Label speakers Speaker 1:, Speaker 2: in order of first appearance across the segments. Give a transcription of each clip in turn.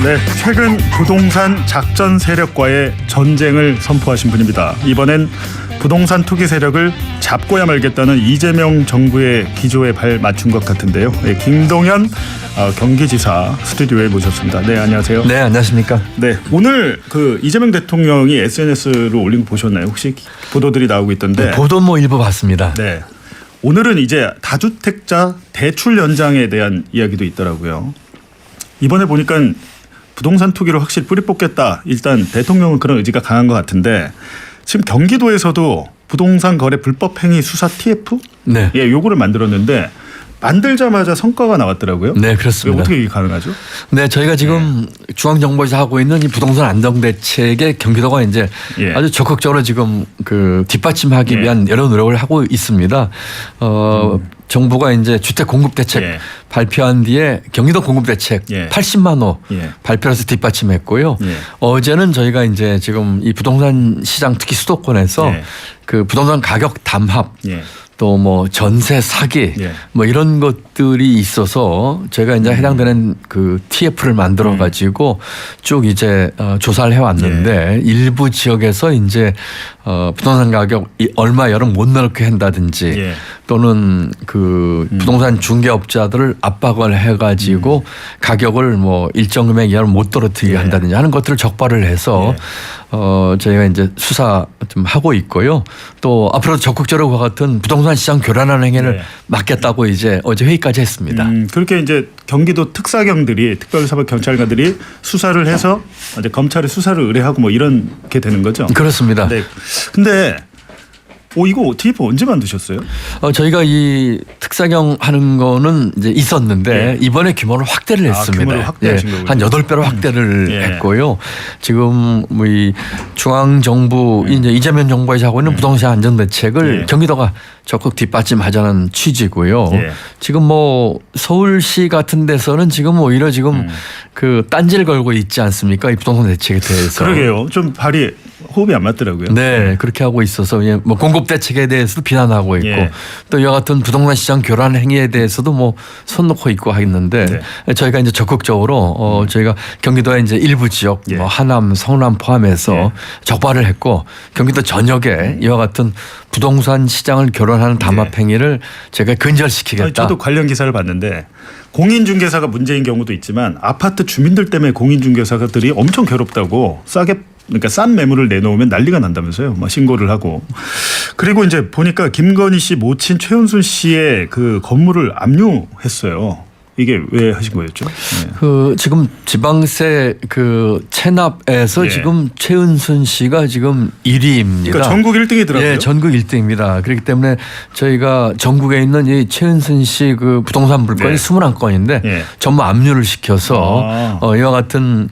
Speaker 1: 네, 최근 부동산 작전 세력과의 전쟁을 선포하신 분입니다. 이번엔 부동산 투기 세력을 잡고야 말겠다는 이재명 정부의 기조에 발 맞춘 것 같은데요. 네, 김동연 경기지사 스튜디오에 모셨습니다. 네, 안녕하세요.
Speaker 2: 네, 안녕하십니까.
Speaker 1: 네, 오늘 그 이재명 대통령이 SNS로 올린 거 보셨나요? 혹시 보도들이 나오고 있던데.
Speaker 2: 네, 보도 일부 봤습니다.
Speaker 1: 네, 오늘은 이제 다주택자 대출 연장에 대한 이야기도 있더라고요. 이번에 보니까 부동산 투기를 확실히 뿌리 뽑겠다. 일단 대통령은 그런 의지가 강한 것 같은데 지금 경기도에서도 부동산 거래 불법 행위 수사 TF?
Speaker 2: 네.
Speaker 1: 예, 요거를 만들었는데 만들자마자 성과가 나왔더라고요.
Speaker 2: 네, 그렇습니다.
Speaker 1: 어떻게 이게 가능하죠?
Speaker 2: 네, 저희가 지금 중앙정부에서 하고 있는 이 부동산 안정 대책에 경기도가 이제 아주 적극적으로 지금 그 뒷받침하기 위한 여러 노력을 하고 있습니다. 정부가 이제 주택 공급 대책 발표한 뒤에 경기도 공급 대책 80만 호 발표해서 뒷받침했고요. 어제는 저희가 이제 지금 이 부동산 시장 특히 수도권에서 그 부동산 가격 담합 또 뭐 전세 사기 뭐 이런 것들이 있어서 저희가 이제 해당되는 그 TF를 만들어 가지고 쭉 이제 조사를 해왔는데 일부 지역에서 이제 부동산 가격 얼마 열은 못 넣게 한다든지 또는 그 부동산 중개업자들을 압박을 해가지고 가격을 뭐 일정 금액 이하로 못 떨어뜨리게 한다든지 하는 것들을 적발을 해서 저희가 이제 수사 좀 하고 있고요. 또 앞으로 적극적으로 그와 같은 부동산 시장 교란하는 행위를 막겠다고 이제 어제 회의까지 했습니다.
Speaker 1: 그렇게 이제 경기도 특사경들이 특별사법경찰관들이 수사를 해서 이제 검찰에 수사를 의뢰하고 뭐 이런 게 되는 거죠.
Speaker 2: 그렇습니다.
Speaker 1: 네. 근데 이거 TF 언제 만드셨어요?
Speaker 2: 저희가 이 특사경 하는 거는 이제 있었는데 이번에 규모를 확대를 했습니다.
Speaker 1: 규모를 확대하신 거군요.
Speaker 2: 한 8배로 확대를 했고요. 지금 뭐 이 중앙정부 이제 이재명 정부에서 하고 있는 부동산 안정 대책을 경기도가 적극 뒷받침하자는 취지고요. 지금 뭐 서울시 같은 데서는 지금 오히려 지금 그 딴지를 걸고 있지 않습니까? 이 부동산 대책에 대해서.
Speaker 1: 그러게요. 좀 발이 호흡이 안 맞더라고요.
Speaker 2: 네, 그렇게 하고 있어서 뭐 공급 대책에 대해서도 비난하고 있고 또 이와 같은 부동산 시장 교란 행위에 대해서도 뭐 손 놓고 있고 하겠는데 저희가 이제 적극적으로 저희가 경기도의 이제 일부 지역 뭐 하남, 성남 포함해서 적발을 했고 경기도 전역에 이와 같은 부동산 시장을 교란하는 담합 행위를 제가 근절시키겠다.
Speaker 1: 아니, 저도 관련 기사를 봤는데 공인중개사가 문제인 경우도 있지만 아파트 주민들 때문에 공인중개사들이 엄청 괴롭다고 그러니까 싼 매물을 내놓으면 난리가 난다면서요. 막 신고를 하고. 그리고 이제 보니까 김건희 씨 모친 최은순 씨의 그 건물을 압류했어요. 이게 왜 하신 거였죠?
Speaker 2: 그 지금 지방세 그 체납에서 지금 최은순 씨가 지금 1위입니다.
Speaker 1: 그러니까 전국 1등이더라고요.
Speaker 2: 네, 전국 1등입니다. 그렇기 때문에 저희가 전국에 있는 이 최은순 씨 그 부동산 물건이 21건인데 전부 압류를 시켜서 이와 같은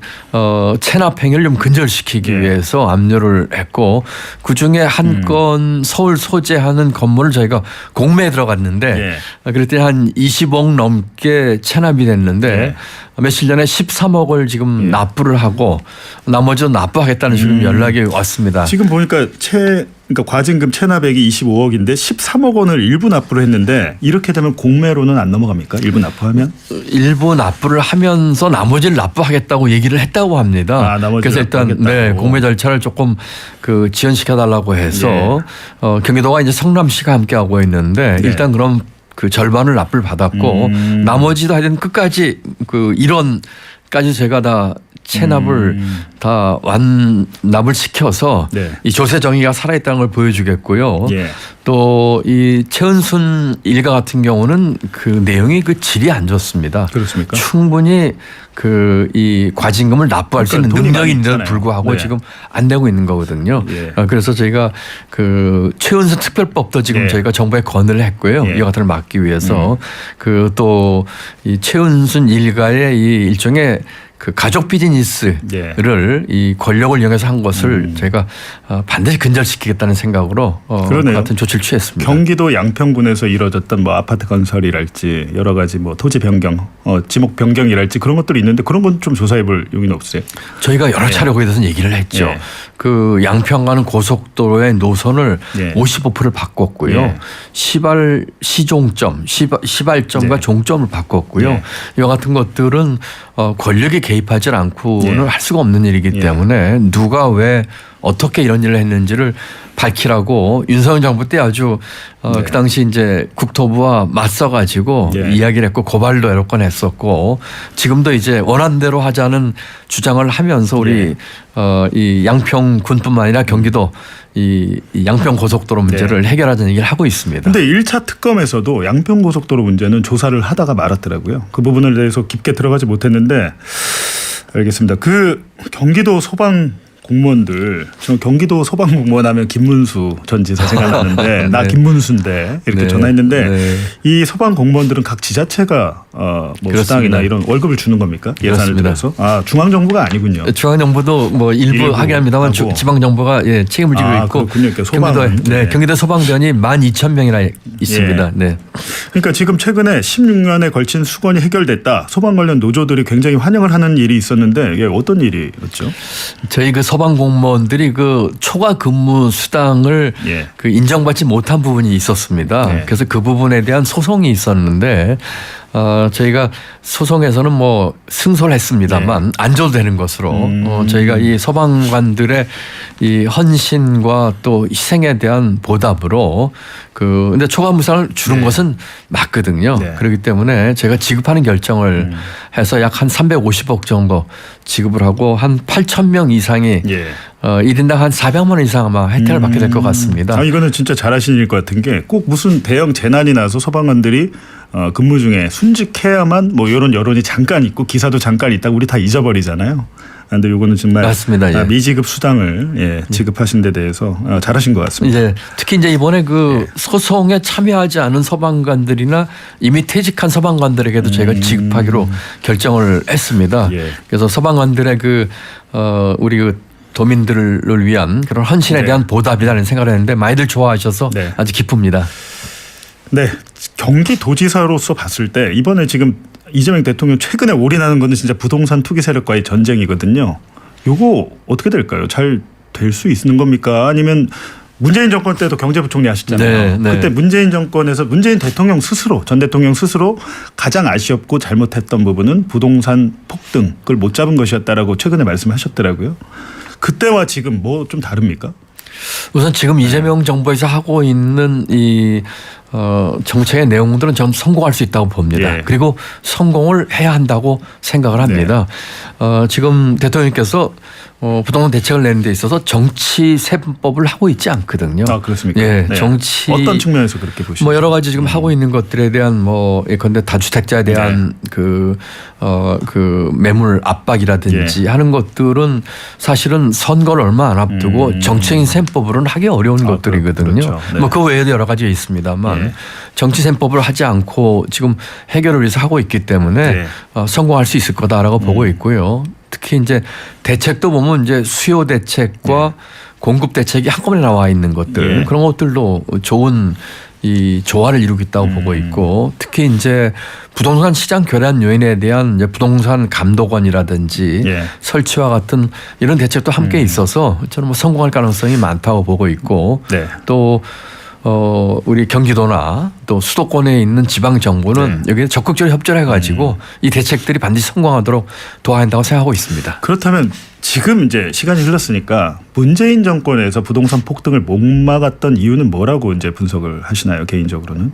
Speaker 2: 체납 행위를 좀 근절시키기 위해서 압류를 했고 그 중에 한 건 서울 소재하는 건물을 저희가 공매에 들어갔는데 그랬더니 한 20억 넘게 체납이 됐는데 며칠 전에 13억을 지금 납부를 하고 나머지는 납부하겠다는 지금 연락이 왔습니다.
Speaker 1: 지금 보니까 그러니까 과징금 체납액이 25억인데 13억 원을 일부 납부를 했는데 이렇게 되면 공매로는 안 넘어갑니까? 일부 납부하면?
Speaker 2: 일부 납부를 하면서 나머지를 납부하겠다고 얘기를 했다고 합니다. 그래서 일단 공매 절차를 조금 그 지연시켜 달라고 해서 경기도가 이제 성남시가 함께 하고 있는데 일단 그럼 그 절반을 납부를 받았고 나머지도 하여튼 끝까지 그 1원까지 제가 다 체납을 다 완납을 시켜서 이 조세 정의가 살아있다는 걸 보여주겠고요. 또 이 최은순 일가 같은 경우는 그 내용이 그 질이 안 좋습니다.
Speaker 1: 그렇습니까?
Speaker 2: 충분히 그 이 과징금을 납부할 수 있는 능력이 있는데도 불구하고 지금 안 되고 있는 거거든요. 그래서 저희가 그 최은순 특별법도 지금 저희가 정부에 건의를 했고요. 이와 같은 걸 막기 위해서 그 또 이 최은순 일가의 이 일종의 그 가족 비즈니스를 이 권력을 이용해서 한 것을 저희가 반드시 근절시키겠다는 생각으로 같은 조치를 취했습니다.
Speaker 1: 경기도 양평군에서 이루어졌던 뭐 아파트 건설이랄지 여러 가지 뭐 토지 변경, 지목 변경이랄지 그런 것들이 있는데 그런 건 좀 조사해볼 용의는 없으세요?
Speaker 2: 저희가 여러 차례 거기에 대해서 얘기를 했죠. 그 양평 가는 고속도로의 노선을 55%를 바꿨고요. 시발점과 종점을 바꿨고요. 이와 같은 것들은 권력이 개입하지 않고는
Speaker 1: 예.
Speaker 2: 할 수가 없는 일이기
Speaker 1: 예.
Speaker 2: 때문에 누가 왜 어떻게 이런 일을 했는지를 밝히라고 윤석열 정부 때 아주
Speaker 1: 네.
Speaker 2: 그 당시 이제 국토부와 맞서가지고
Speaker 1: 예.
Speaker 2: 이야기를 했고 고발도 여러 건 했었고 지금도 이제 원안대로 하자는 주장을 하면서 우리 이 양평 군뿐만 아니라 경기도 이 양평 고속도로 문제를 해결하자는 얘기를 하고 있습니다.
Speaker 1: 근데 1차 특검에서도 양평 고속도로 문제는 조사를 하다가 말았더라고요. 그 부분을 대해서 깊게 들어가지 못했는데 알겠습니다. 그 경기도 소방 공무원들, 저 경기도 소방공무원 하면 김문수 전 지사 생각나는데
Speaker 2: 네.
Speaker 1: 나 김문수인데 이렇게
Speaker 2: 네.
Speaker 1: 전화했는데
Speaker 2: 네.
Speaker 1: 이 소방공무원들은 각 지자체가 뭐
Speaker 2: 그렇습니다.
Speaker 1: 수당이나 이런 월급을 주는 겁니까? 예산을
Speaker 2: 그렇습니다.
Speaker 1: 들어서? 아 중앙정부가 아니군요.
Speaker 2: 중앙정부도 뭐 일부 하긴 합니다만
Speaker 1: 하고.
Speaker 2: 지방정부가 책임을 지고 있고
Speaker 1: 그렇군요. 그러니까 소방,
Speaker 2: 경기도 소방대원이 12,000명이나 있습니다.
Speaker 1: 예.
Speaker 2: 네.
Speaker 1: 그러니까 지금 최근에 16년에 걸친 수건이 해결됐다. 소방 관련 노조들이 굉장히 환영을 하는 일이 있었는데 이게 어떤 일이었죠?
Speaker 2: 저희 그 소방 공무원들이 그 초과 근무 수당을
Speaker 1: 예.
Speaker 2: 그 인정받지 못한 부분이 있었습니다.
Speaker 1: 네.
Speaker 2: 그래서 그 부분에 대한 소송이 있었는데 저희가 소송에서는 뭐 승소를 했습니다만 안 줘도 되는 것으로 저희가 이 소방관들의 이 헌신과 또 희생에 대한 보답으로 근데 초과 무상을 주는 것은 맞거든요.
Speaker 1: 네.
Speaker 2: 그렇기 때문에 제가 지급하는 결정을 해서 약 한 350억 정도 지급을 하고 한 8,000명 이상이
Speaker 1: 예.
Speaker 2: 1인당 한 400만 원 이상 아마 혜택을 받게 될 것 같습니다.
Speaker 1: 이거는 진짜 잘하시는 일 것 같은 게 꼭 무슨 대형 재난이 나서 소방관들이 근무 중에 순직해야만 뭐 이런 여론이 잠깐 있고 기사도 잠깐 있다고 우리 다 잊어버리잖아요. 그런데 요거는 정말
Speaker 2: 맞습니다. 예.
Speaker 1: 미지급 수당을 지급하신 데 대해서 잘하신 것 같습니다.
Speaker 2: 이제 특히 이제 이번에 그 소송에 참여하지 않은 소방관들이나 이미 퇴직한 소방관들에게도 저희가 지급하기로 결정을 했습니다.
Speaker 1: 예.
Speaker 2: 그래서 소방관들의 우리 그 도민들을 위한 그런 헌신에
Speaker 1: 네.
Speaker 2: 대한 보답이라는 생각을 했는데 많이들 좋아하셔서
Speaker 1: 네.
Speaker 2: 아주 기쁩니다.
Speaker 1: 네, 경기도지사로서 봤을 때 이번에 지금 이재명 대통령 최근에 올인하는 거는 진짜 부동산 투기 세력과의 전쟁이거든요. 요거 어떻게 될까요? 잘 될 수 있는 겁니까? 아니면 문재인 정권 때도 경제부총리 하셨잖아요.
Speaker 2: 네, 네.
Speaker 1: 그때 문재인 정권에서 문재인 대통령 스스로 전 대통령 스스로 가장 아쉬웠고 잘못했던 부분은 부동산 폭등 그걸 못 잡은 것이었다라고 최근에 말씀하셨더라고요. 그때와 지금 뭐 좀 다릅니까?
Speaker 2: 우선 지금 이재명 정부에서 하고 있는 이 정책의 내용들은 전 성공할 수 있다고 봅니다.
Speaker 1: 예.
Speaker 2: 그리고 성공을 해야 한다고 생각을 합니다. 지금 대통령께서 부동산 대책을 내는 데 있어서 정치세법을 하고 있지 않거든요.
Speaker 1: 아 그렇습니까?
Speaker 2: 예,
Speaker 1: 네.
Speaker 2: 정치
Speaker 1: 어떤 측면에서 그렇게 보시죠?
Speaker 2: 뭐 여러 가지 지금 하고 있는 것들에 대한 뭐 예컨대 다주택자에 대한 그 매물 압박이라든지 하는 것들은 사실은 선거를 얼마 안 앞두고 정치적인 셈법으로는 하기 어려운 것들이거든요.
Speaker 1: 그렇죠. 네.
Speaker 2: 뭐 그 외에도 여러 가지 있습니다만 정치 셈법을 하지 않고 지금 해결을 위해서 하고 있기 때문에 성공할 수 있을 거다라고 보고 있고요. 특히 이제 대책도 보면 이제 수요 대책과 공급 대책이 한꺼번에 나와 있는 것들 그런 것들도 좋은 이 조화를 이루고 있다고 보고 있고 특히 이제 부동산 시장 교란 요인에 대한 이제 부동산 감독원이라든지 설치와 같은 이런 대책도 함께 있어서 저는 뭐 성공할 가능성이 많다고 보고 있고 또 우리 경기도나 또 수도권에 있는 지방 정부는 여기에 적극적으로 협조를 해가지고 이 대책들이 반드시 성공하도록 도와야 한다고 생각하고 있습니다.
Speaker 1: 그렇다면 지금 이제 시간이 흘렀으니까 문재인 정권에서 부동산 폭등을 못 막았던 이유는 뭐라고 이제 분석을 하시나요, 개인적으로는?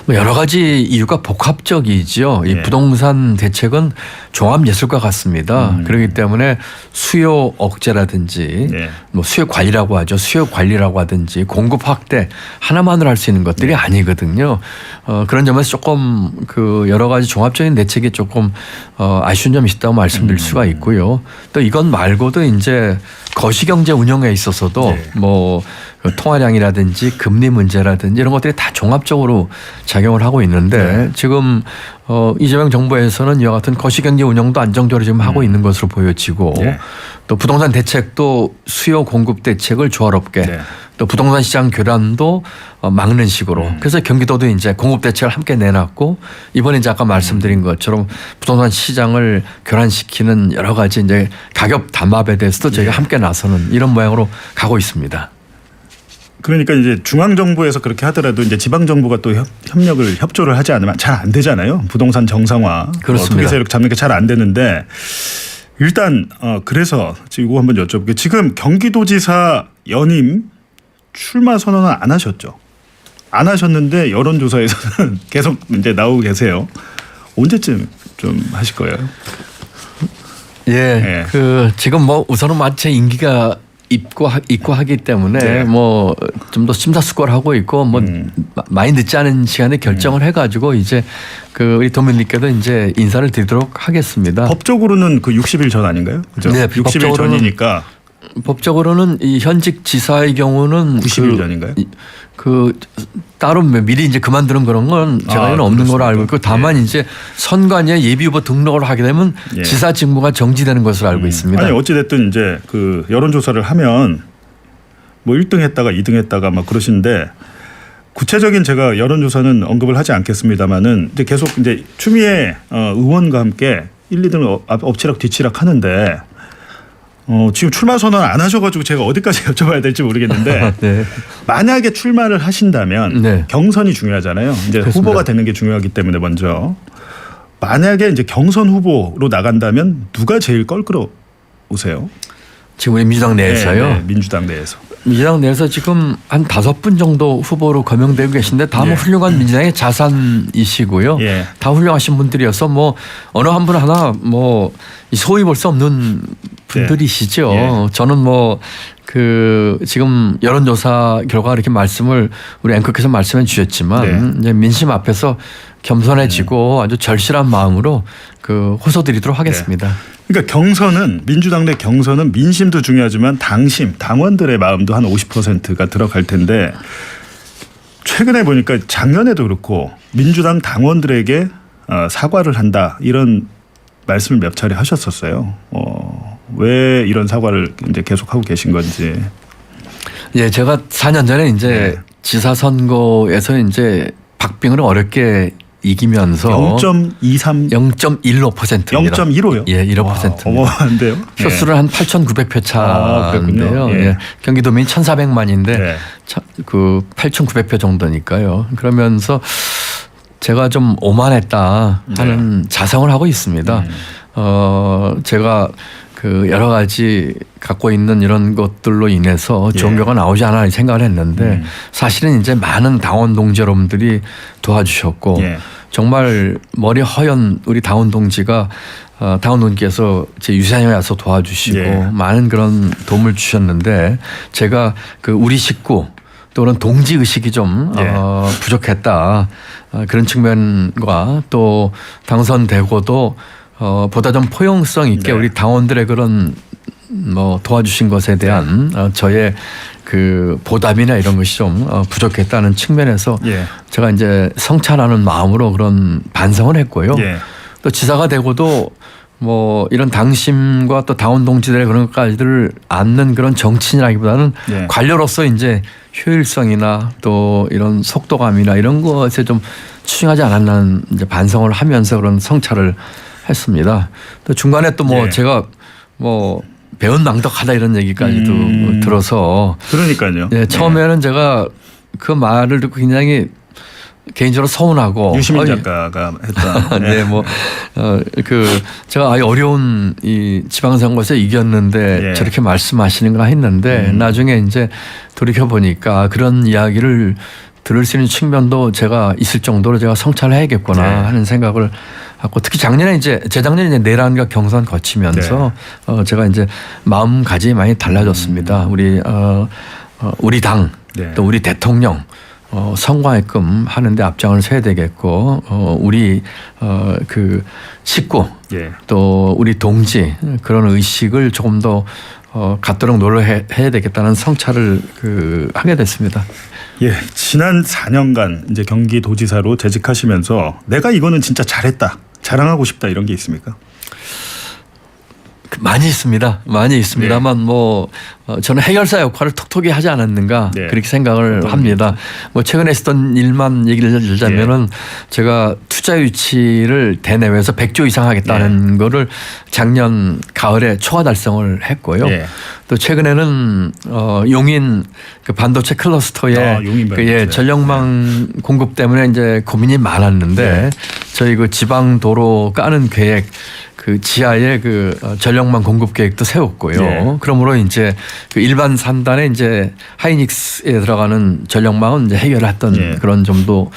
Speaker 2: 뭐 여러 가지 이유가 복합적이죠. 이 부동산 대책은 종합예술과 같습니다. 그렇기 때문에 수요 억제라든지 뭐 수요 관리라고 하죠. 수요 관리라고 하든지 공급 확대 하나만으로 할 수 있는 것들이 아니거든요. 그런 점에서 조금 그 여러 가지 종합적인 대책이 조금 아쉬운 점이 있다고 말씀드릴 수가 있고요. 또 이건 말고도 이제 거시경제 운영에 있어서도 뭐 통화량이라든지 금리 문제라든지 이런 것들이 다 종합적으로 작용을 하고 있는데 지금 이재명 정부에서는 이와 같은 거시경제 운영도 안정적으로 지금 하고 있는 것으로 보여지고 또 부동산 대책도 수요 공급 대책을 조화롭게 또 부동산 시장 교란도 막는 식으로 그래서 경기도도 이제 공급 대책을 함께 내놨고 이번에 이제 아까 말씀드린 것처럼 부동산 시장을 교란시키는 여러 가지 이제 가격 담합에 대해서도 저희가 함께 나서는 이런 모양으로 가고 있습니다.
Speaker 1: 그러니까 이제 중앙 정부에서 그렇게 하더라도 이제 지방 정부가 또 협조를 하지 않으면 잘 안 되잖아요. 부동산 정상화, 투기 세력 잡는 게 잘 안 되는데 일단 그래서 지금 이거 한번 여쭤볼게요. 지금 경기도지사 연임 출마 선언은 안 하셨죠? 안 하셨는데 여론조사에서는 계속 이제 나오고 계세요. 언제쯤 좀 하실 거예요?
Speaker 2: 예, 그 지금 뭐 우선은 마치 임기가 있고 하기 때문에 뭐 좀 더 심사숙고를 하고 있고 뭐 많이 늦지 않은 시간에 결정을 해가지고 이제 그 우리 도민님께도 이제 인사를 드리도록 하겠습니다.
Speaker 1: 법적으로는 그 60일 전 아닌가요? 그죠?
Speaker 2: 네,
Speaker 1: 60일 전이니까.
Speaker 2: 법적으로는 이 현직 지사의 경우는
Speaker 1: 90일 전인가요?
Speaker 2: 그 따로 미리 이제 그만두는 그런 건 제가 없는 걸로 알고 있고 다만 이제 선관위에 예비 후보 등록을 하게 되면 지사 직무가 정지되는 것으로 알고 있습니다.
Speaker 1: 아니 어찌 됐든 이제 그 여론조사를 하면 뭐 1등 했다가 2등 했다가 막 그러시는데 구체적인 제가 여론조사는 언급을 하지 않겠습니다만은 이제 계속 이제 추미애 의원과 함께 1, 2등을 엎치락 뒤치락 하는데 지금 출마 선언 안 하셔가지고 제가 어디까지 여쭤봐야 될지 모르겠는데
Speaker 2: 네.
Speaker 1: 만약에 출마를 하신다면 경선이 중요하잖아요. 이제 그렇습니다. 후보가 되는 게 중요하기 때문에 먼저 만약에 이제 경선 후보로 나간다면 누가 제일 껄끄러 오세요?
Speaker 2: 지금 우리 민주당 내에서요.
Speaker 1: 네, 민주당 내에서.
Speaker 2: 민주당 내에서 지금 한 5분 정도 후보로 거명되고 계신데 다 뭐 훌륭한 민주당의 자산이시고요. 다 훌륭하신 분들이어서 뭐 어느 한 분 하나 뭐 소위 볼 수 없는 분들이시죠. 저는 뭐 그 지금 여론조사 결과 이렇게 말씀을 우리 앵커께서 말씀해 주셨지만 이제 민심 앞에서 겸손해지고 아주 절실한 마음으로 그 호소드리도록 하겠습니다.
Speaker 1: 그러니까 경선은 민주당 내 경선은 민심도 중요하지만 당심, 당원들의 마음도 한 50%가 들어갈 텐데 최근에 보니까 작년에도 그렇고 민주당 당원들에게 사과를 한다 이런 말씀을 몇 차례 하셨었어요. 왜 이런 사과를 이제 계속 하고 계신 건지.
Speaker 2: 예, 제가 4년 전에 이제 지사 선거에서 이제 박빙을 어렵게 이기면서
Speaker 1: 0.1%입니다. 0.15요?
Speaker 2: 예, 1.5%.
Speaker 1: 어마어마한데요.
Speaker 2: 표수를 한 8,900표 차인데요. 예. 경기도민 1,400만인데 그 8,900표 정도니까요. 그러면서 제가 좀 오만했다 하는 자성을 하고 있습니다. 제가 그 여러 가지 갖고 있는 이런 것들로 인해서 좋은 결과가 나오지 않아 생각을 했는데 사실은 이제 많은 당원 동지 여러분들이 도와주셨고 정말 머리 허연 우리 당원 동지가 당원 동지께서 제 유산에 와서 도와주시고 많은 그런 도움을 주셨는데 제가 그 우리 식구 또는 동지 의식이 좀 부족했다 그런 측면과 또 당선되고도 보다 좀 포용성 있게 우리 당원들의 그런 뭐 도와주신 것에 대한 저의 그 보답이나 이런 것이 좀 부족했다는 측면에서 제가 이제 성찰하는 마음으로 그런 반성을 했고요. 또 지사가 되고도 뭐 이런 당심과 또 당원 동지들의 그런 것까지를 않는 그런 정치인이라기보다는 관료로서 이제 효율성이나 또 이런 속도감이나 이런 것에 좀 추징하지 않았나 이제 반성을 하면서 그런 성찰을 했습니다. 또 중간에 또 뭐 제가 뭐 배은망덕하다 이런 얘기까지도 들어서
Speaker 1: 그러니까요.
Speaker 2: 처음에는 제가 그 말을 듣고 굉장히 개인적으로 서운하고
Speaker 1: 유시민 작가가 했던
Speaker 2: 그 제가 아예 어려운 이 지방선거에서 이겼는데 저렇게 말씀하시는가 했는데 나중에 이제 돌이켜 보니까 그런 이야기를 들을 수 있는 측면도 제가 있을 정도로 제가 성찰해야겠구나 하는 생각을 하고 특히 작년에 이제 재작년에 이제 내란과 경선 거치면서 제가 이제 마음가짐이 많이 달라졌습니다. 우리 당 또 우리 대통령 성과급금 하는데 앞장을 서야 되겠고 우리 그 식구 또 우리 동지 그런 의식을 조금 더 갖도록 노력해야 되겠다는 성찰을 하게 됐습니다.
Speaker 1: 지난 4년간 이제 경기도지사로 재직하시면서 내가 이거는 진짜 잘했다, 자랑하고 싶다 이런 게 있습니까?
Speaker 2: 많이 있습니다. 많이 있습니다만 저는 해결사 역할을 톡톡히 하지 않았는가 그렇게 생각을 합니다. 뭐 최근에 있었던 일만 얘기를 들자면은 제가 투자 유치를 대내외에서 100조 이상 하겠다는 거를 작년 가을에 초과 달성을 했고요. 또 최근에는 용인 그 반도체 클러스터의 전력망 공급 때문에 이제 고민이 많았는데 저희 그 지방 도로 까는 계획 그 지하에 그 전력망 공급 계획도 세웠고요. 그러므로 이제 그 일반 3단에 이제 하이닉스에 들어가는 전력망은 이제 해결했던 그런 점도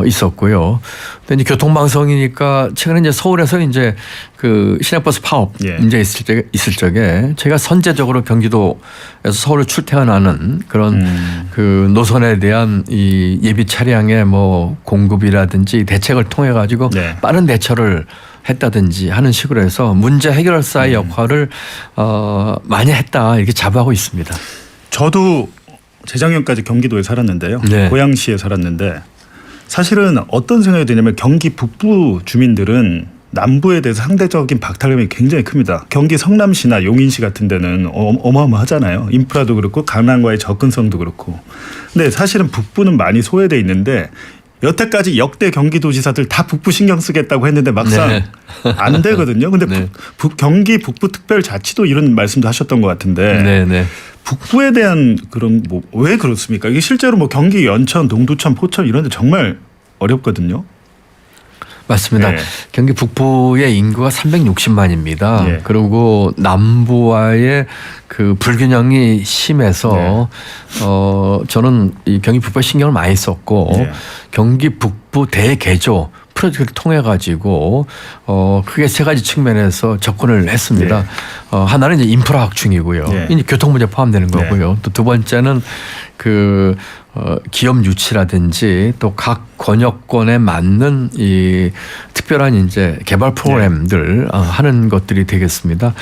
Speaker 2: 있었고요. 근데 이제 교통방송이니까 최근에 이제 서울에서 이제 그 시내버스 파업 문제 있을 적에 제가 선제적으로 경기도에서 서울을 출퇴근하는 그런 그 노선에 대한 이 예비 차량의 뭐 공급이라든지 대책을 통해 가지고 빠른 대처를 했다든지 하는 식으로 해서 문제 해결사의 역할을 많이 했다 이렇게 자부하고 있습니다.
Speaker 1: 저도 재작년까지 경기도에 살았는데요. 고양시에 살았는데 사실은 어떤 생각이 드냐면 경기 북부 주민들은 남부에 대해서 상대적인 박탈감이 굉장히 큽니다. 경기 성남시나 용인시 같은 데는 어마어마하잖아요. 인프라도 그렇고 강남과의 접근성도 그렇고. 근데 사실은 북부는 많이 소외돼 있는데 여태까지 역대 경기도지사들 다 북부 신경 쓰겠다고 했는데 막상 안 되거든요. 근데 경기 북부특별자치도 이런 말씀도 하셨던 것 같은데 북부에 대한 그런 뭐 왜 그렇습니까? 이게 실제로 뭐 경기 연천, 동두천, 포천 이런 데 정말 어렵거든요.
Speaker 2: 맞습니다. 경기 북부의 인구가 360만입니다. 그리고 남부와의 그 불균형이 심해서 저는 이 경기 북부에 신경을 많이 썼고 경기 북부 대개조 프로젝트를 통해 가지고 크게 세 가지 측면에서 접근을 했습니다. 하나는 이제 인프라 확충이고요. 이제 교통 문제 포함되는 거고요. 또 두 번째는 그 기업 유치라든지 또 각 권역권에 맞는 이 특별한 이제 개발 프로그램들 하는 것들이 되겠습니다.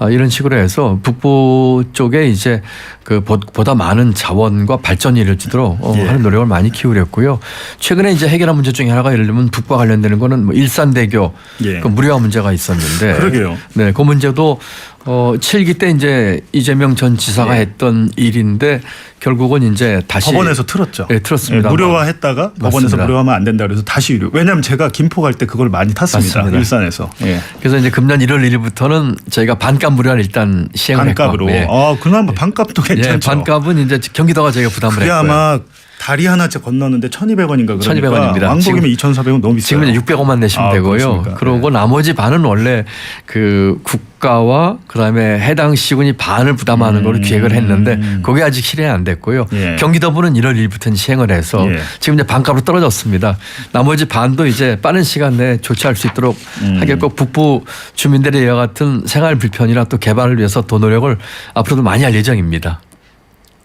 Speaker 2: 이런 식으로 해서 북부 쪽에 이제 그 보다 많은 자원과 발전이 이루어지도록 하는 노력을 많이 기울였고요. 최근에 이제 해결한 문제 중에 하나가 예를 들면 북부와 관련되는 거는 뭐 일산대교 그 무료화 문제가 있었는데
Speaker 1: 그러게요.
Speaker 2: 네, 그 문제도 7기 때 이제 이재명 전 지사가 했던 일인데 결국은 이제 다시
Speaker 1: 법원에서 틀었죠.
Speaker 2: 네, 틀었습니다.
Speaker 1: 무료화했다가 법원에서 무료화하면 안 된다 그래서 다시 유료. 왜냐하면 제가 김포 갈 때 그걸 많이 탔습니다. 맞습니다. 일산에서.
Speaker 2: 그래서 이제 금년 1월 1일부터는 저희가 반값 무료화를 일단 시행을
Speaker 1: 반값으로.
Speaker 2: 했고.
Speaker 1: 그나마 반값도 괜찮죠.
Speaker 2: 반값은 이제 경기도가 저희가 부담을 했고요.
Speaker 1: 아마 다리 하나 건너는데 1,200원인가 그러니까
Speaker 2: 1,200원입니다.
Speaker 1: 왕복이면 2,400원 너무 비싸요.
Speaker 2: 지금 600원만 내시면 되고요.
Speaker 1: 그렇습니까?
Speaker 2: 그리고 나머지 반은 원래 그 국가와 그다음에 해당 시군이 반을 부담하는 걸로 기획을 했는데 그게 아직 실행 안 됐고요. 경기도부는 1월 1일부터 시행을 해서 지금 이제 반값으로 떨어졌습니다. 나머지 반도 이제 빠른 시간 내에 조치할 수 있도록 하겠고 북부 주민들의 이와 같은 생활 불편이나 또 개발을 위해서 더 노력을 앞으로도 많이 할 예정입니다.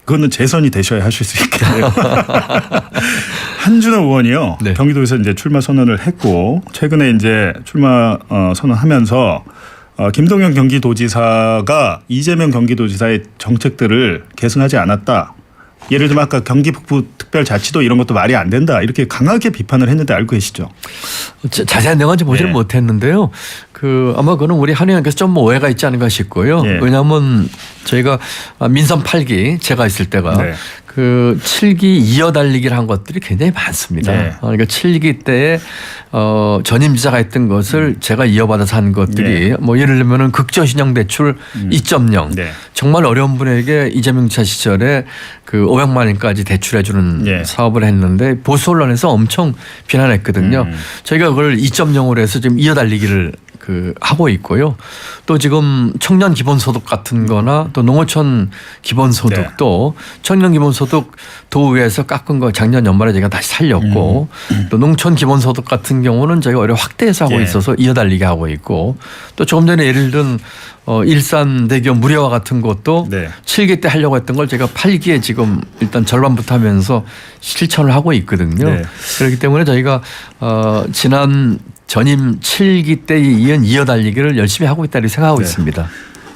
Speaker 1: 그거는 재선이 되셔야 하실 수 있겠네요. 한준호 의원이요. 경기도에서 이제 출마 선언을 했고 최근에 이제 출마 선언하면서 김동연 경기도지사가 이재명 경기도지사의 정책들을 계승하지 않았다. 예를 들면 아까 경기 북부 특별자치도 이런 것도 말이 안 된다. 이렇게 강하게 비판을 했는데 알고 계시죠?
Speaker 2: 자세한 내용은 보지는 못했는데요. 아마 그거는 우리 한 의원께서 좀 오해가 있지 않은가 싶고요. 왜냐하면 저희가 민선 8기 제가 있을 때가 그 7기 이어달리기를 한 것들이 굉장히 많습니다. 그러니까 7기 때에 전임 지사가 했던 것을 제가 이어받아서 한 것들이 뭐 예를 들면은 극저신용 대출 2.0 정말 어려운 분에게 이재명 지사 시절에 그 500만 원까지 대출해주는 사업을 했는데 보수 언론에서 엄청 비난했거든요. 저희가 그걸 2.0으로 해서 지금 이어달리기를 하고 있고요. 또 지금 청년 기본소득 같은 거나 또 농어촌 기본소득도 청년 기본소득 도의회에서 깎은 거 작년 연말에 제가 다시 살렸고 또 농촌 기본소득 같은 경우는 저희가 오히려 확대해서 하고 있어서 이어달리게 하고 있고 또 조금 전에 예를 들은 일산대교 무료화 같은 것도 7기 때 하려고 했던 걸 제가 8기에 지금 일단 절반부터 하면서 실천을 하고 있거든요. 그렇기 때문에 저희가 지난 전임 7기 때에 이은 이어달리기를 열심히 하고 있다고 생각하고 있습니다.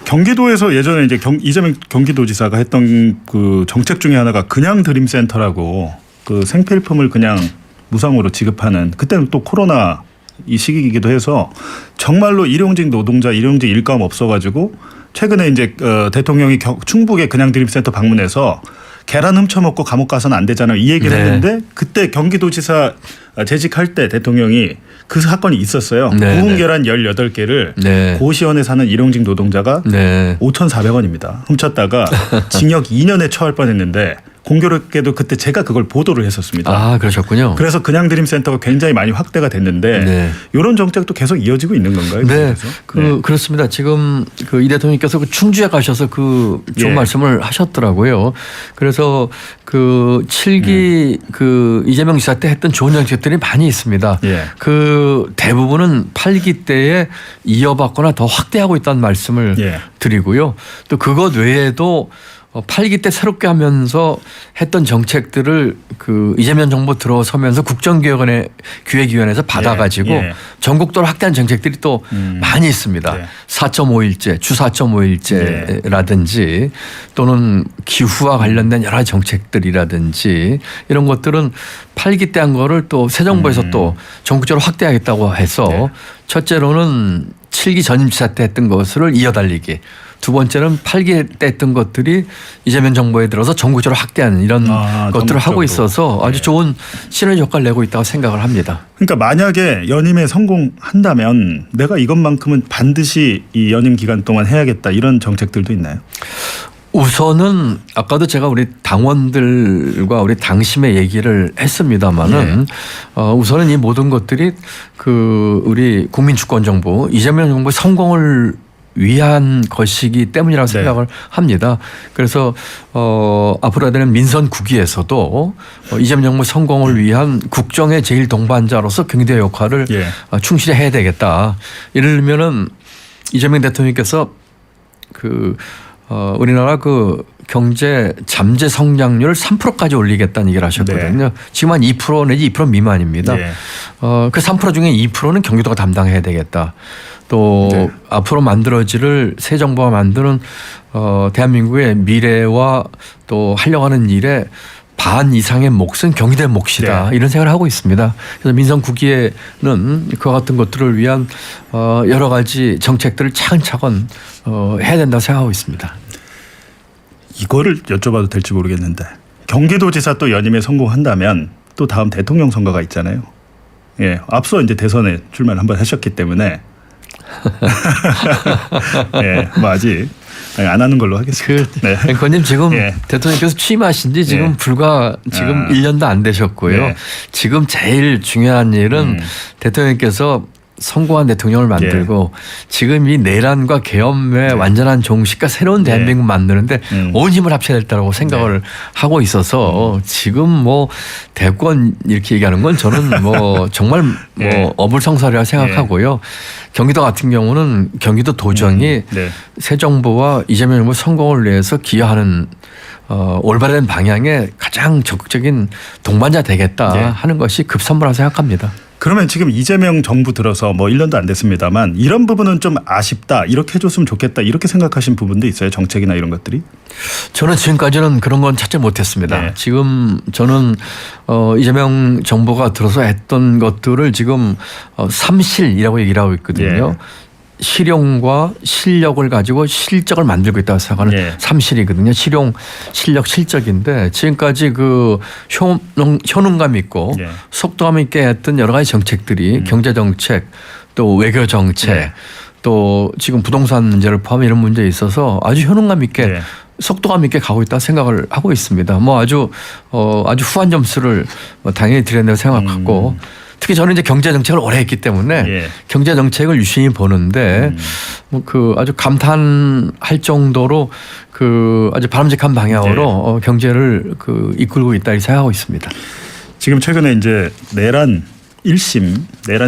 Speaker 1: 경기도에서 예전에 이제 이재명 경기도지사가 했던 그 정책 중에 하나가 그냥 드림센터라고 그 생필품을 그냥 무상으로 지급하는 그때는 또 코로나 이 시기이기도 해서 정말로 일용직 노동자, 일용직 일감 없어가지고 최근에 이제 대통령이 충북의 그냥드림센터 방문해서 계란 훔쳐먹고 감옥 가서는 안 되잖아요. 이 얘기를
Speaker 2: 네.
Speaker 1: 했는데 그때 경기도지사 재직할 때 대통령이 그 사건이 있었어요.
Speaker 2: 네.
Speaker 1: 구운 계란 18개를
Speaker 2: 네.
Speaker 1: 고시원에 사는 일용직 노동자가
Speaker 2: 네.
Speaker 1: 5,400원입니다. 훔쳤다가 징역 2년에 처할 뻔했는데 공교롭게도 그때 제가 그걸 보도를 했었습니다.
Speaker 2: 아, 그러셨군요.
Speaker 1: 그래서 그냥드림센터가 굉장히 많이 확대가 됐는데
Speaker 2: 네.
Speaker 1: 이런 정책도 계속 이어지고 있는 건가요?
Speaker 2: 네,
Speaker 1: 그래서?
Speaker 2: 그렇습니다. 지금 그 이 대통령께서 그 충주에 가셔서 그 좋은
Speaker 1: 예.
Speaker 2: 말씀을 하셨더라고요. 그래서 그 7기 그 이재명 지사 때 했던 좋은 정책들이 많이 있습니다.
Speaker 1: 예.
Speaker 2: 그 대부분은 8기 때에 이어받거나 더 확대하고 있다는 말씀을
Speaker 1: 예.
Speaker 2: 드리고요. 또 그것 외에도 8기 때 새롭게 하면서 했던 정책들을 그 이재명 정부 들어서면서 국정기획위원회에서 받아가지고
Speaker 1: 예.
Speaker 2: 전국도로 확대한 정책들이 또 많이 있습니다.
Speaker 1: 네.
Speaker 2: 4.5일제, 주 4.5일제라든지 또는 기후와 관련된 여러 가지 정책들이라든지 이런 것들은 8기 때 한 거를 또 새 정부에서 또 전국적으로 확대하겠다고 해서
Speaker 1: 네.
Speaker 2: 첫째로는 7기 전임지사 때 했던 것을 이어달리기. 두 번째는 8기 때 했던 것들이 이재명 정부에 들어서 전국적으로 확대하는 이런 것들을 하고
Speaker 1: 전국적으로.
Speaker 2: 있어서 아주 좋은 시너지 효과를 내고 있다고 생각을 합니다.
Speaker 1: 그러니까 만약에 연임에 성공한다면 내가 이것만큼은 반드시 이 연임 기간 동안 해야겠다 이런 정책들도 있나요?
Speaker 2: 우선은 아까도 제가 우리 당원들과 우리 당심의 얘기를 했습니다마는 우선은 이 모든 것들이 그 우리 국민주권정부 이재명 정부의 성공을 위한 것이기 때문이라고
Speaker 1: 네.
Speaker 2: 생각을 합니다. 그래서 앞으로 되는 민선 9기에서도 이재명 정부 성공을 위한 국정의 제일 동반자로서 경제 역할을
Speaker 1: 예.
Speaker 2: 충실히 해야 되겠다. 예를 들면은 이재명 대통령께서 그 우리나라 그 경제 잠재 성장률을 3%까지 올리겠다는 얘기를 하셨거든요.
Speaker 1: 네.
Speaker 2: 지금 한 2% 내지 2% 미만입니다.
Speaker 1: 예.
Speaker 2: 그 3% 중에 2%는 경기도가 담당해야 되겠다. 또
Speaker 1: 네.
Speaker 2: 앞으로 만들어질 새 정부가 만드는 대한민국의 미래와 또 하려고 하는 일에 반 이상의 몫은 경기도의 몫이다.
Speaker 1: 네.
Speaker 2: 이런 생각을 하고 있습니다. 그래서 민선 9기에는 그와 같은 것들을 위한 여러 가지 정책들을 차근차근 해야 된다고 생각하고 있습니다.
Speaker 1: 이거를 여쭤봐도 될지 모르겠는데 경기도지사 또 연임에 성공한다면 또 다음 대통령 선거가 있잖아요. 예, 앞서 이제 대선에 출마를 한번 하셨기 때문에 예, 뭐 아직 안 하는 걸로 하겠습니다. 네.
Speaker 2: 앵커님 지금
Speaker 1: 예.
Speaker 2: 대통령께서 취임하신 지 지금
Speaker 1: 예.
Speaker 2: 불과 지금 1년도 안 되셨고요.
Speaker 1: 네.
Speaker 2: 지금 제일 중요한 일은 대통령께서 성공한 대통령을 만들고 지금 이 내란과 계엄의 완전한 종식과 새로운 대한민국 만드는데 온 힘을 합쳐야 된다고 생각을 하고 있어서 지금 뭐 대권 이렇게 얘기하는 건 저는 뭐 정말 뭐 어불성설이라 생각하고요. 경기도 같은 경우는 경기도 도정이
Speaker 1: 네.
Speaker 2: 새 정부와 이재명 정부 성공을 위해서 기여하는 올바른 방향에 가장 적극적인 동반자 되겠다
Speaker 1: 네.
Speaker 2: 하는 것이 급선무라고 생각합니다.
Speaker 1: 그러면 지금 이재명 정부 들어서 뭐 1년도 안 됐습니다만 이런 부분은 좀 아쉽다 이렇게 해줬으면 좋겠다 이렇게 생각하신 부분도 있어요. 정책이나 이런 것들이.
Speaker 2: 저는 지금까지는 그런 건 찾지 못했습니다.
Speaker 1: 네.
Speaker 2: 지금 저는 이재명 정부가 들어서 했던 것들을 지금 삼실이라고 얘기를 하고 있거든요.
Speaker 1: 네.
Speaker 2: 실용과 실력을 가지고 실적을 만들고 있다고 생각하는
Speaker 1: 네.
Speaker 2: 삼실이거든요. 실용, 실력, 실적인데 지금까지 그 효능감 있고
Speaker 1: 네.
Speaker 2: 속도감 있게 했던 여러 가지 정책들이 경제 정책 또 외교 정책
Speaker 1: 네.
Speaker 2: 또 지금 부동산 문제를 포함해 이런 문제에 있어서 아주 효능감 있게
Speaker 1: 네.
Speaker 2: 속도감 있게 가고 있다 생각을 하고 있습니다. 뭐 아주 후한 점수를 당연히 드려야 된다고 생각하고 특히 저는 이제 경제 정책을 오래 했기 때문에
Speaker 1: 예.
Speaker 2: 경제 정책을 유심히 보는데 뭐 그 아주 감탄할 정도로 그 아주 바람직한 방향으로 경제를 그 이끌고 있다 이 생각하고 있습니다.
Speaker 1: 지금 최근에 이제 내란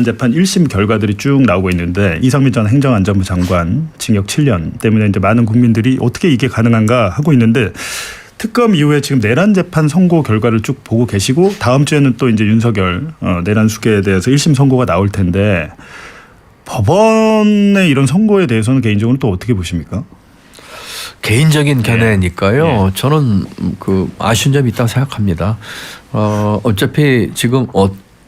Speaker 1: 재판 1심 결과들이 쭉 나오고 있는데 이상민 전 행정안전부 장관 징역 7년 때문에 이제 많은 국민들이 어떻게 이게 가능한가 하고 있는데 특검 이후에 지금 내란 재판 선고 결과를 쭉 보고 계시고 다음 주에는 또 이제 윤석열 내란 수계에 대해서 1심 선고가 나올 텐데 법원의 이런 선고에 대해서는 개인적으로 또 어떻게 보십니까?
Speaker 2: 개인적인 견해니까요.
Speaker 1: 예.
Speaker 2: 저는 그 아쉬운 점이 있다고 생각합니다. 어차피 지금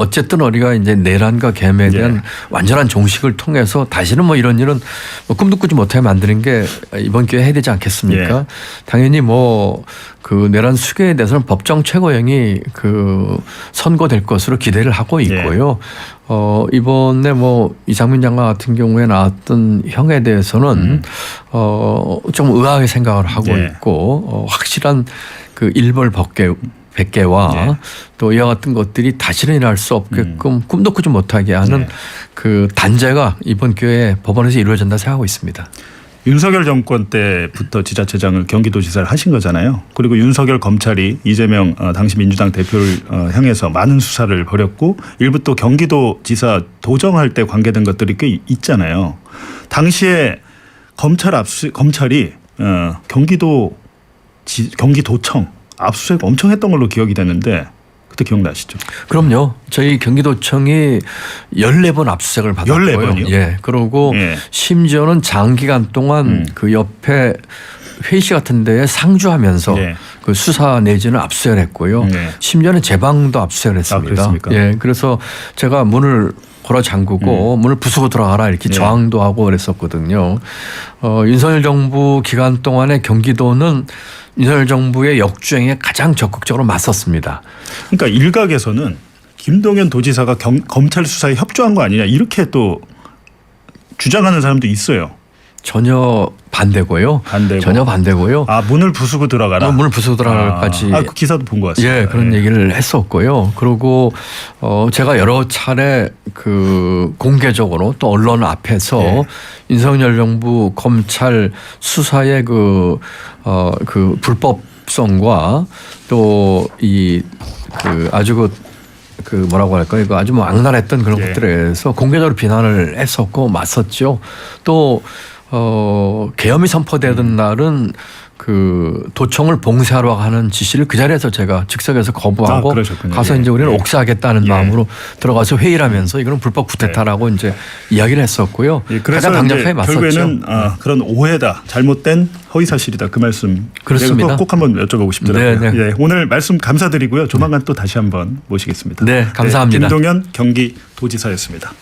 Speaker 2: 어쨌든 우리가 이제 내란과 계엄에 대한 완전한 종식을 통해서 다시는 뭐 이런 일은 뭐 꿈도 꾸지 못하게 만드는 게 이번 기회에 해야 되지 않겠습니까? 당연히 뭐 그 내란 수괴에 대해서는 법정 최고형이 그 선고될 것으로 기대를 하고 있고요. 이번에 뭐 이상민 장관 같은 경우에 나왔던 형에 대해서는 좀 의아하게 생각을 하고 있고 확실한 그 일벌 백계와 또 이와 같은 것들이 다시는 일어날 수 없게끔 꿈도 꾸지 못하게 하는 그 단죄가 이번 기회에 법원에서 이루어진다 생각하고 있습니다.
Speaker 1: 윤석열 정권 때부터 지자체장을 경기도지사를 하신 거잖아요. 그리고 윤석열 검찰이 이재명 당시 민주당 대표를 향해서 많은 수사를 벌였고 일부 또 경기도지사 도정할 때 관계된 것들이 꽤 있잖아요. 당시에 검찰이 경기도청 압수수색 엄청 했던 걸로 기억이 되는데 그때 기억나시죠?
Speaker 2: 그럼요. 저희 경기도청이 14번 압수수색을 받았고요.
Speaker 1: 14번이요?
Speaker 2: 예. 그리고 심지어는 장기간 동안 그 옆에 회의실 같은 데에 상주하면서 그 수사 내지는 압수수색을 했고요. 심지어는 제 방도 압수수색을 했습니다. 예. 그래서 제가 문을 걸어 잠그고 문을 부수고 들어가라 이렇게 저항도 하고 그랬었거든요. 윤석열 정부 기간 동안에 경기도는 윤석열 정부의 역주행에 가장 적극적으로 맞섰습니다.
Speaker 1: 그러니까 일각에서는 김동연 도지사가 검찰 수사에 협조한 거 아니냐 이렇게 또 주장하는 사람도 있어요.
Speaker 2: 전혀 반대고요. 전혀 반대고요.
Speaker 1: 아 문을 부수고 들어가라.
Speaker 2: 문을 부수고 들어가라까지.
Speaker 1: 그 기사도 본 것 같습니다.
Speaker 2: 예, 그런 얘기를 했었고요. 그리고 제가 여러 차례 그 공개적으로 또 언론 앞에서 윤석열 정부 검찰 수사의 그 불법성과 또 이 그 아주 그 뭐라고 할까요? 이거 아주 뭐 악랄했던 그런 것들에 대해서 공개적으로 비난을 했었고 맞섰죠. 또 계엄이 선포되던 날은 그 도청을 봉쇄하러 하는 지시를 그 자리에서 제가 즉석에서 거부하고 가서 이제 우리는 옥사하겠다는 마음으로 들어가서 회의를 하면서 이거는 불법 쿠데타라고 이제 이야기를 했었고요.
Speaker 1: 그래서
Speaker 2: 가장 강력하게 맞섰죠.
Speaker 1: 결국에는 그런 오해다, 잘못된 허위 사실이다 그 말씀.
Speaker 2: 그렇습니다.
Speaker 1: 꼭 한번 여쭤보고 싶더라고요. 오늘 말씀 감사드리고요. 조만간 또 다시 한번 모시겠습니다.
Speaker 2: 네, 감사합니다.
Speaker 1: 김동연 경기도지사였습니다.